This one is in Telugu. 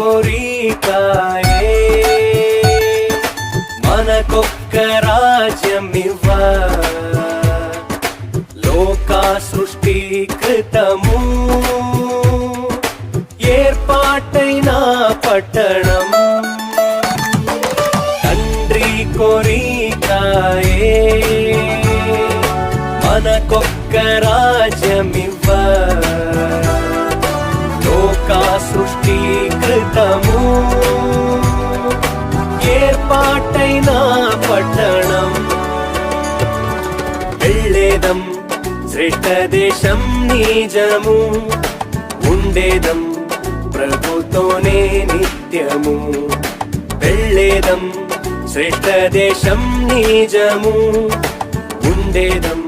కోరికాయే మనకొక్క రాజ్యమివ్వ లోకా సృష్టికృతము ఏర్పాటైన పట్టణం తండ్రి కోరికాయే మనకొక్క రాజ్యమివ్వ లోకా సృష్టికృతము ఏర్పాటైన పట్టణం వెళ్ళేదం శ్రేష్ఠ దేశం నిజము ఉండేదం ప్రభుతోనే నిత్యము వెళ్ళేదం శ్రేష్ఠ దేశం నిజము ఉండేదం